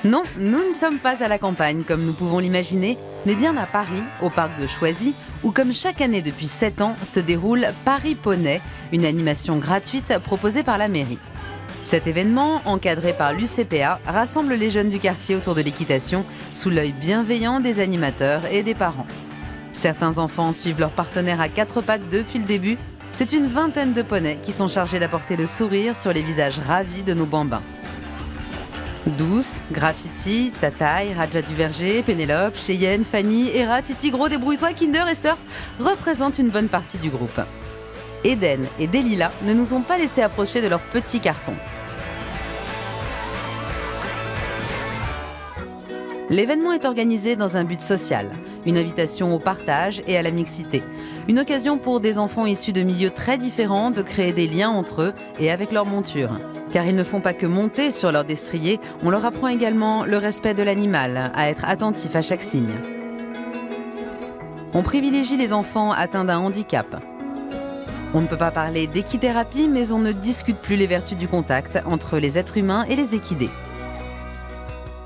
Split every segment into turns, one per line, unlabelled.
Non, nous ne sommes pas à la campagne comme nous pouvons l'imaginer, mais bien à Paris, au parc de Choisy, où comme chaque année depuis 7 ans se déroule Paris Poney, une animation gratuite proposée par la mairie. Cet événement, encadré par l'UCPA, rassemble les jeunes du quartier autour de l'équitation, sous l'œil bienveillant des animateurs et des parents. Certains enfants suivent leur partenaire à 4 pattes depuis le début. C'est une vingtaine de poneys qui sont chargés d'apporter le sourire sur les visages ravis de nos bambins. Douce, Graffiti, Tataï, Raja du Verger, Pénélope, Cheyenne, Fanny, Hera, Titi Gros, Débrouille-toi, Kinder et Surf représentent une bonne partie du groupe. Eden et Delila ne nous ont pas laissé approcher de leur petit carton. L'événement est organisé dans un but social, une invitation au partage et à la mixité. Une occasion pour des enfants issus de milieux très différents de créer des liens entre eux et avec leur monture. Car ils ne font pas que monter sur leur destrier, on leur apprend également le respect de l'animal, à être attentif à chaque signe. On privilégie les enfants atteints d'un handicap. On ne peut pas parler d'équithérapie, mais on ne discute plus les vertus du contact entre les êtres humains et les équidés.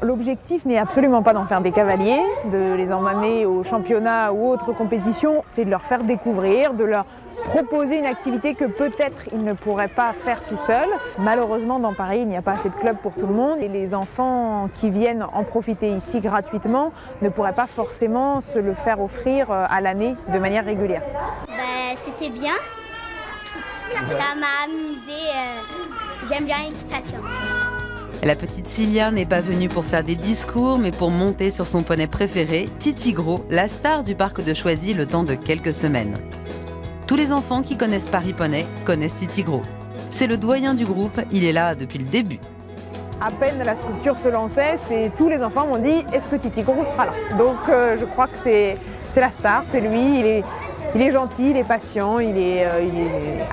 L'objectif n'est absolument pas d'en faire des cavaliers, de les emmener au championnat ou autres compétitions, c'est de leur faire découvrir, de leur proposer une activité que peut-être ils ne pourraient pas faire tout seuls. Malheureusement, dans Paris, il n'y a pas assez de clubs pour tout le monde et les enfants qui viennent en profiter ici gratuitement ne pourraient pas forcément se le faire offrir à l'année de manière régulière.
C'était bien, ça m'a amusé, j'aime bien l'équitation.
La petite Cilia n'est pas venue pour faire des discours, mais pour monter sur son poney préféré, Titi Gros, la star du parc de Choisy le temps de quelques semaines. Tous les enfants qui connaissent Paris Poney connaissent Titi Gros. C'est le doyen du groupe, il est là depuis le début.
À peine la structure se lançait, tous les enfants m'ont dit « Est-ce que Titi Gros sera là ?» Donc je crois que c'est la star, c'est lui, il est gentil, il est patient, il est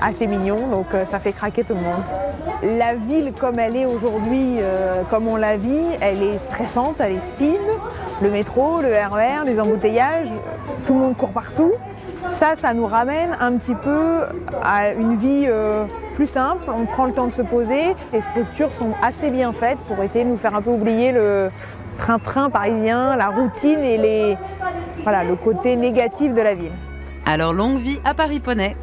assez mignon, donc ça fait craquer tout le monde. La ville comme elle est aujourd'hui, comme on la vit, elle est stressante, elle est speed. Le métro, le RER, les embouteillages, tout le monde court partout. Ça nous ramène un petit peu à une vie plus simple, on prend le temps de se poser. Les structures sont assez bien faites pour essayer de nous faire un peu oublier le train-train parisien, la routine et le côté négatif de la ville.
Alors longue vie à Paris Poney!